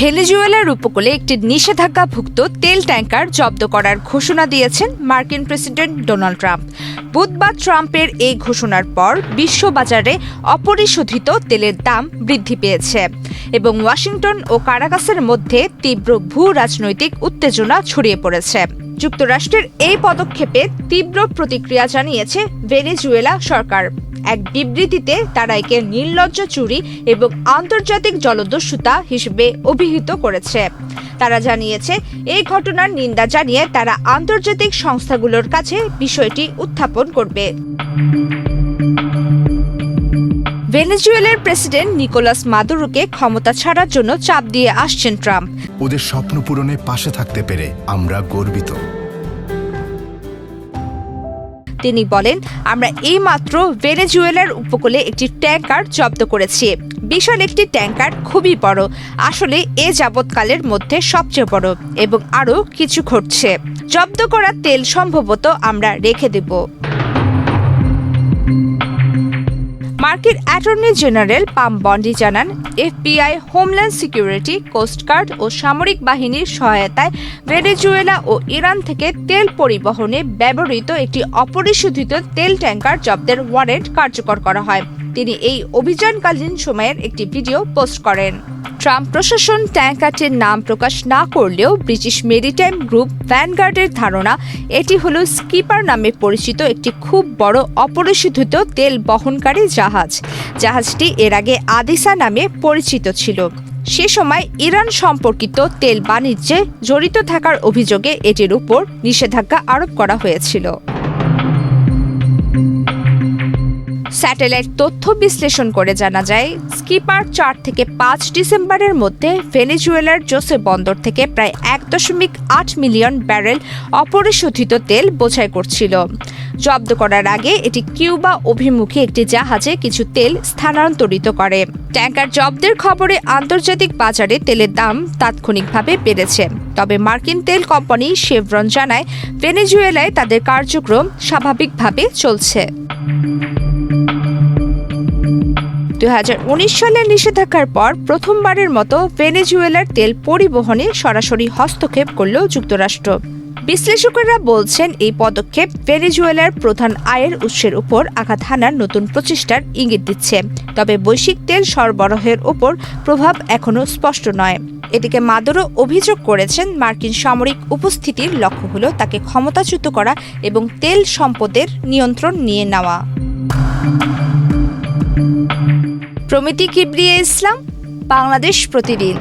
ভেনেজুয়েলার উপকূলে একটি নিষেধাজ্ঞাভুক্ত তেল ট্যাঙ্কার জব্দ করার ঘোষণা দিয়েছেন মার্কিন প্রেসিডেন্ট ডোনাল্ড ট্রাম্প। বুধবার ট্রাম্পের এই ঘোষণার পর বিশ্ববাজারে অপরিশোধিত তেলের দাম বৃদ্ধি পেয়েছে এবং ওয়াশিংটন ও কারাকাসের মধ্যে তীব্র ভূ রাজনৈতিক উত্তেজনা ছড়িয়ে পড়েছে। যুক্তরাষ্ট্রের এই পদক্ষেপে তীব্র প্রতিক্রিয়া জানিয়েছে ভেনেজুয়েলা সরকার। এক বিবৃতিতে তারা একে নির্লজ্জ চুরি এবং আন্তর্জাতিক জলদস্যুতা হিসেবে অভিহিত করেছে। তারা জানিয়েছে এই ঘটনার নিন্দা জানিয়ে তারা আন্তর্জাতিক সংস্থাগুলোর কাছে বিষয়টি উত্থাপন করবে। ভেনেজুয়েলার প্রেসিডেন্ট নিকোলাস মাদুরোকে ক্ষমতা ছাড়ার জন্য চাপ দিয়ে আসছেন ট্রাম্প। ওদের স্বপ্ন পূরণে পাশে থাকতে পেরে আমরা গর্বিত। তিনি বলেন, আমরা এইমাত্র ভেনেজুয়েলার উপকূলে একটি ট্যাঙ্কার জব্দ করেছি। বিশাল একটি ট্যাঙ্কার, খুবই বড়, আসলে এ যাবৎকালের মধ্যে সবচেয়ে বড়, এবং আরও কিছু ঘটছে। জব্দ করা তেল সম্ভবত আমরা রেখে দেব। মার্কিন অ্যাটর্নি জেনারেল পাম বন্ডি জানান, এফবিআই, হোমল্যান্ড সিকিউরিটি, কোস্টগার্ড ও সামরিক বাহিনীর সহায়তায় ভেনেজুয়েলা ও ইরান থেকে তেল পরিবহনে ব্যবহৃত একটি অপরিশোধিত তেল ট্যাঙ্কার জব্দের ওয়ারেন্ট কার্যকর করা হয়। তিনি এই অভিযানকালীন সময়ের একটি ভিডিও পোস্ট করেন। ট্রাম্প প্রশাসন ট্যাঙ্কারটির নাম প্রকাশ না করলেও ব্রিটিশ মেরিটাইম গ্রুপ ভ্যানগার্ডের ধারণা এটি হল স্কিপার নামে পরিচিত একটি খুব বড় অপরিশোধিত তেল বহনকারী জাহাজ। জাহাজটি এর আগে আদিসা নামে পরিচিত ছিল। সে সময় ইরান সম্পর্কিত তেল বাণিজ্যে জড়িত থাকার অভিযোগে এটির উপর নিষেধাজ্ঞা আরোপ করা হয়েছিল। স্যাটেলাইট তথ্য বিশ্লেষণ করে জানা যায়, স্কিপার 4 থেকে 5 ডিসেম্বরের মধ্যে ভেনেজুয়েলার জোসে বন্দর থেকে প্রায় 1.8 মিলিয়ন ব্যারেল অপরিশোধিত তেল বোঝাই করছিল। জব্দ করার আগে এটি কিউবা অভিমুখী একটি জাহাজে কিছু তেল স্থানান্তরিত করে। ট্যাঙ্কার জব্দের খবরে আন্তর্জাতিক বাজারে তেলের দাম তাৎক্ষণিকভাবে বেড়েছে। তবে মার্কিন তেল কোম্পানি শেভরন জানায়, ভেনেজুয়েলায় তাদের কার্যক্রম স্বাভাবিকভাবে চলছে। 2019 সালের নিষেধাজ্ঞার পর প্রথমবারের মতো ভেনেজুয়েলার তেল পরিবহনে সরাসরি হস্তক্ষেপ করল যুক্তরাষ্ট্র। বিশ্লেষকেরা বলছেন, এই পদক্ষেপ ভেনেজুয়েলার প্রধান আয়ের উৎসের উপর আঘাত হানার নতুন প্রচেষ্টার ইঙ্গিত দিচ্ছে। তবে বৈশ্বিক তেল সরবরাহের উপর প্রভাব এখনও স্পষ্ট নয়। এদিকে মাদুরো অভিযোগ করেছেন, মার্কিন সামরিক উপস্থিতির লক্ষ্য হল তাকে ক্ষমতাচ্যুত করা এবং তেল সম্পদের নিয়ন্ত্রণ নিয়ে নেওয়া। প্রমিতি কিবরিয়া ইসলাম, বাংলাদেশ প্রতিদিন।